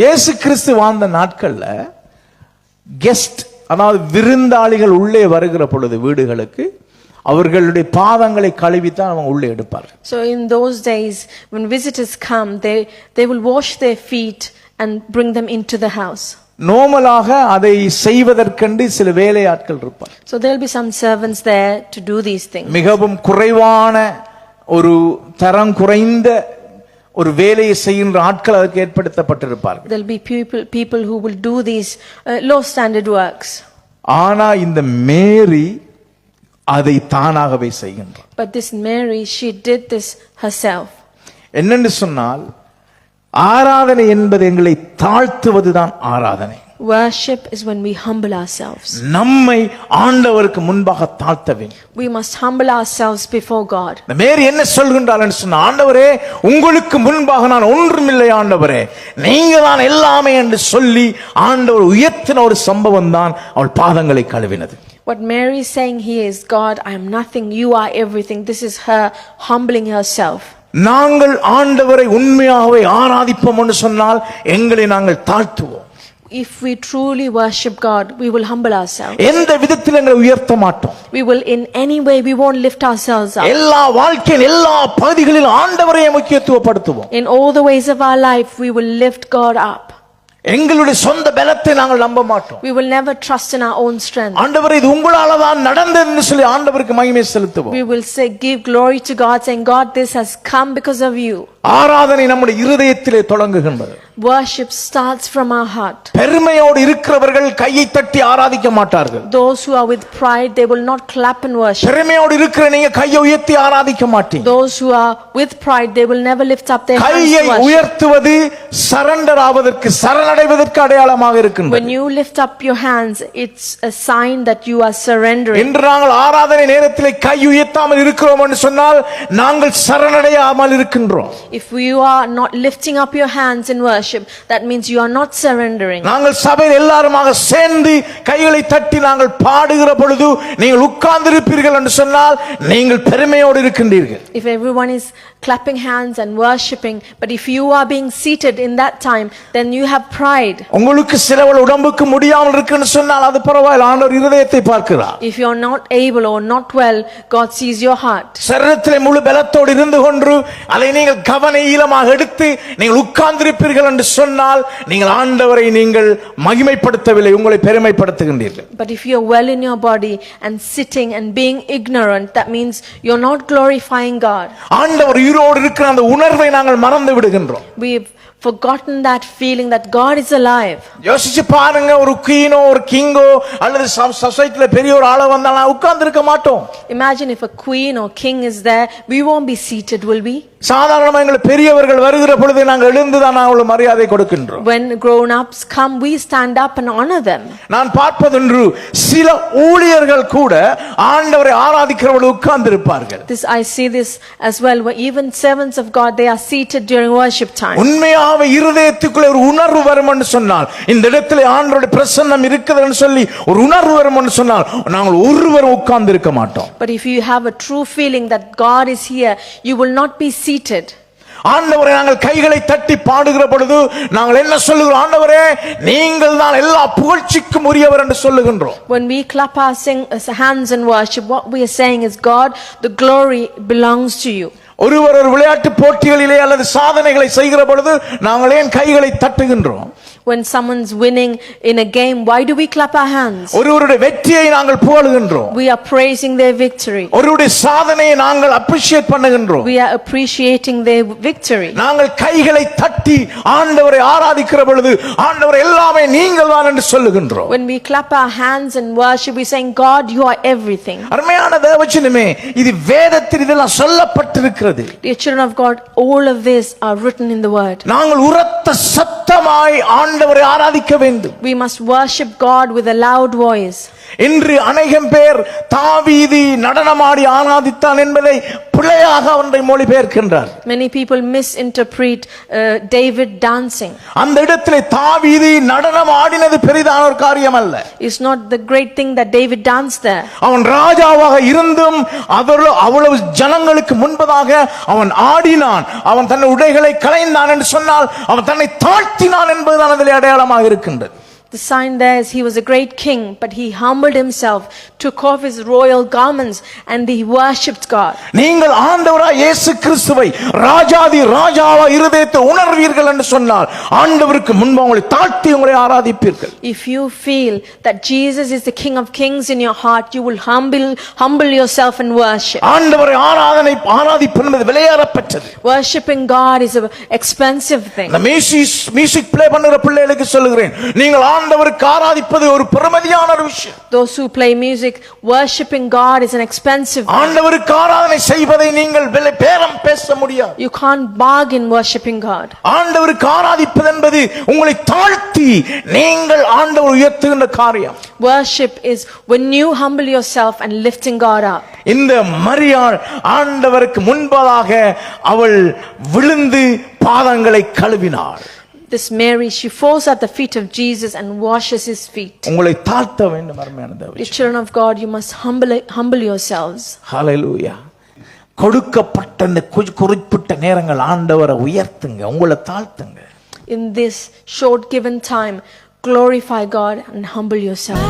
இயேசு கிறிஸ்து வாழ்ந்த நாட்கள்ல கெஸ்ட், அதாவது விருந்தாளிகள் உள்ளே வருகிற பொழுது வீடுகளுக்கு அவர்களுடைய பாதங்களை கழுவித்தான் அவங்க உள்ளே எடுப்பார்கள். So in those days when visitors come, they will wash their feet and bring them into the house. நார்மலாக அதை செய்வதற்கென்று சில வேலையாட்கள் இருப்பார். So there will be some servants there to do these things. மிகவும் குறைவான ஒரு தரம் குறைந்த ஒரு வேலையை செய்கின்ற ஆட்கள் அதற்கு ஏற்படுத்தப்பட்டிருப்பார்கள். There will be people who will do these low standard works. ஆனா இந்த மேரி அதை தானாகவே செய்கின்றார். But this Mary, she did this herself. என்னென்று சொன்னால் ஆராதனை என்பது எங்களை தாழ்த்துவதுதான் ஆராதனை. Worship is when we humble ourselves. நம்மை ஆண்டவருக்கு முன்பாக தாழ்த்த வேண்டும். We must humble ourselves before God. மேரி என்ன சொல்கின்றாள் என்று சொன்ன, ஆண்டவரே உங்களுக்கு முன்பாக நான் ஒன்றுமில்லை ஆண்டவரே, நீங்க தான் எல்லாமே என்று சொல்லி ஆண்டவர் உயர்த்தின ஒரு சம்பவம் தான் அவள் பாதங்களை கழுவினது. What Mary is saying here is, God, I am nothing, you are everything. This is her humbling herself. நாங்கள் ஆண்டவரை உண்மையாகவே ஆராதிப்போம் என்று சொன்னால் எங்களை நாங்கள் தாழ்த்துவோம். If we truly worship God, we will humble ourselves. எந்த விதத்தில் எங்களை உயர்த்த மாட்டோம். We will in any way, we won't lift ourselves up. எல்லா வாழ்க்கையின் எல்லா பகுதிகளிலும் ஆண்டவரை முக்கியத்துவப்படுத்துவோம். In all the ways of our life, we will lift God up. எங்களுடைய சொந்த பலத்தை நாங்கள் நம்ப மாட்டோம். We will never trust in our own strength. ஆண்டவரே இது உங்களால தான் நடந்தது என்று சொல்லி ஆண்டவருக்கு மகிமை செலுத்துவோம். We will say, give glory to God, saying, God, this has come because of you. ஆராதனை நம்முடைய இருதயத்திலே தொடங்குகின்றது. Worship starts from our heart. பெருமையோடு இருக்கிறவர்கள் கையை தட்டி ஆராதிக்க மாட்டார்கள். Those who are with pride, they will not clap and worship. பெருமையோடு இருக்கிற நீங்க கையை உயர்த்தி ஆராதிக்க மாட்டீங்க. Those who are with pride, they will never lift up their hands to கையை worship. உயர்த்துவது சரண்டர் ஆவதற்கு, சரணடைவதற்கு அடையாளமாக இருக்கின்றது. When you lift up your hands, it's a sign that you are surrendering. இன்று நாங்கள் ஆராதனை நேரத்திலே கை உயர்த்தாமல் இருக்கிறோம் என்று சொன்னால் நாங்கள் சரணடையாமல் இருக்கின்றோம். If you are not lifting up your hands in worship, that means you are not surrendering. நாங்கள் சபையில் எல்லாருமாக சேர்ந்து கைகளை தட்டி நாங்கள் பாடுகிற பொழுது நீங்கள் உட்கார்ந்திருப்பீர்கள் என்று சொன்னால் நீங்கள் பெருமையோடு இருக்கின்றீர்கள். If everyone is clapping hands and worshiping, but if you are being seated in that time, then you have pride. உங்களுக்கு சிலவள் உடம்புக்கு முடியாமல் இருக்குன்னு சொன்னால் அது பரவாயில்லை, ஆண்டவர் இருதயத்தை பார்க்கிறார். If you are not able or not well, God sees your heart. சரீரத்திலே முழு பலத்தோடு இருந்து கொண்டு அதை நீங்கள் கவனஈனமாக எடுத்து நீங்கள் உட்கார்ந்திருப்பீர்கள் என்று சொன்னால் நீங்கள் ஆண்டவரை நீங்கள் மகிமைப்படுத்தவில்லை, உங்களை பெருமைப்படுத்துகின்றீர்கள். But if you are well in your body and sitting and being ignorant, that means you are not glorifying God. ஆண்டவர் உயிரோடு இருக்கிற அந்த உணர்வை நாங்கள் மறந்து விடுகின்றோம். We've forgotten that feeling that God is alive. யோசிச்சு பாருங்க, ஒரு குயினோ ஒரு கிங்கோ அல்லது சொசைட்டில பெரிய ஒரு ஆள வந்தானா உட்கார்ந்து இருக்க மாட்டோம். Imagine if a queen or king is there, we won't be seated, will we? சாதாரணமாக எங்கள் பெரியவர்கள் வருகிற பொழுது நாங்கள் எழுந்து தான் அவங்களுக்கு மரியாதை கொடுக்கின்றோம். When grown ups come, we stand up and honor them. நான் பார்ப்பதொன்று, சில ஊழியர்கள் கூட ஆண்டவரை ஆராதிக்கிறவர்கள் உட்கார்ந்து இருப்பார்கள். I see this as well, where even servants of God, they are seated during worship time. உண்மையாவே இருதயத்துக்குள்ள ஒரு உணர்வு வரும் என்று சொன்னால், இந்த இடத்திலே ஆண்டவருடைய பிரசன்னம் இருக்குதுன்னு சொல்லி ஒரு உணர்வு வரும் என்று சொன்னால் நாங்கள் ஒருவரும் உட்கார்ந்து இருக்க மாட்டோம். But if you have a true feeling that God is here, you will not be seated. ஆண்டவரே நாங்கள் கைகளை தட்டி பாடுகிற பொழுது நாங்கள் என்ன சொல்லுகிறோம்? ஆண்டவரே நீங்கள் தான் எல்லா புகழ்ச்சிக்கும் உரியவர் என்று சொல்லுகின்றோம். When we clap our hands and worship, what we are saying is, God, the glory belongs to you. ஒருவர் ஒரு விளையாட்டு போட்டிகளிலே அல்லது சாதனைகளை செய்கிற பொழுது நாங்கள் ஏன் கைகளை தட்டுகின்றோம்? When someone's winning in a game, why do we clap our hands? ஒருவருடைய வெற்றியை நாங்கள் புகழுகின்றோம். We are praising their victory. ஒருவருடைய சாதனையை நாங்கள் appreciate பண்ணுகின்றோம். We are appreciating their victory. நாங்கள் கைகளை தட்டி ஆண்டவரை ஆராதிக்கிற பொழுது ஆண்டவர் எல்லாமே நீங்கள் தான் என்று சொல்லுகின்றோம். When we clap our hands and worship, we saying, God, you are everything. அருமையான தேவஜனமே, இது வேதத்தில் இதெல்லாம் சொல்லப்பட்டிருக்கிறது. Dear children of God, all of this are written in the word. நாங்கள் உரத்த சத்தமாய் ஆண்டவரை ஆராதிக்க வேண்டும். We must worship God with a loud voice. இன்று அநேகம் பேர் தாவீது நடனமாடி ஆராதித்தான் என்பதை பிழையாக ஒன்றை மொழிபெயர்க்கின்றார். Many people misinterpret David dancing. அந்த இடத்திலே தாவீது நடனம் ஆடினது பெரிதான ஒரு காரியம் அல்ல. It's not the great thing that David danced there. அவன் ராஜாவாக இருந்தும் அவ்வளவு ஜனங்களுக்கு முன்பதாக அவன் ஆடினான். அவன் தன் உடைகளை களைந்தான் என்று சொன்னால் அவன் தன்னை தாழ்த்தினான் என்பதுதான் அதில் அடையாளமாக இருக்கின்றது. The sign there is he was a great king, but he humbled himself, took off his royal garments, and he worshipped God. நீங்கள் ஆண்டவராய் இயேசு கிறிஸ்துவை ராஜாதி ராஜாவா இருதயத்தில் உணர்வீர்கள் என்று சொன்னால் ஆண்டவருக்கு முன்பு உங்களை தாழ்த்தி உங்களை ஆராதிப்பீர்கள். If you feel that Jesus is the King of Kings in your heart, you will humble yourself and worship. ஆண்டவரை ஆராதிப்பது என்பது விலையேறப்பட்டது. Worshipping God is an expensive thing. இந்த மியூசிக் ப்ளே பண்ணுற பிள்ளைகளுக்கு சொல்லுகிறேன், நீங்கள் ஆண்டவருக்கு ஆராதிப்பது ஒரு பெருமதியான ஒரு விஷயம். Those who play music, worshiping God is an expensive thing. ஆண்டவருக்கு ஆராதனை செய்வதை நீங்கள் பேரம் பேச முடியாது. You can't bargain worshiping God. ஆண்டவருக்கு ஆராதிப்பது என்பது உங்களை தாழ்த்தி நீங்கள் ஆண்டவர் உயர்த்துகின்ற காரியம். Worship is when you humble yourself and lifting God up. இந்த மரியாள் ஆண்டவருக்கு முன்பதாக அவள் விழுந்து பாதங்களை கழுவினாள். This Mary, she falls at the feet of Jesus and washes his feet. உங்களை தாழ்த்த வேண்டும் அருமையான தேவனே. Children of God, you must humble yourselves. ஹல்லேலூயா. கொடுக்கப்பட்ட இந்த குறிப்பிட்ட நேரங்கள் ஆண்டவரை உயர்த்துங்க, உங்களை தாழ்த்துங்க. In this short given time, glorify God and humble yourself.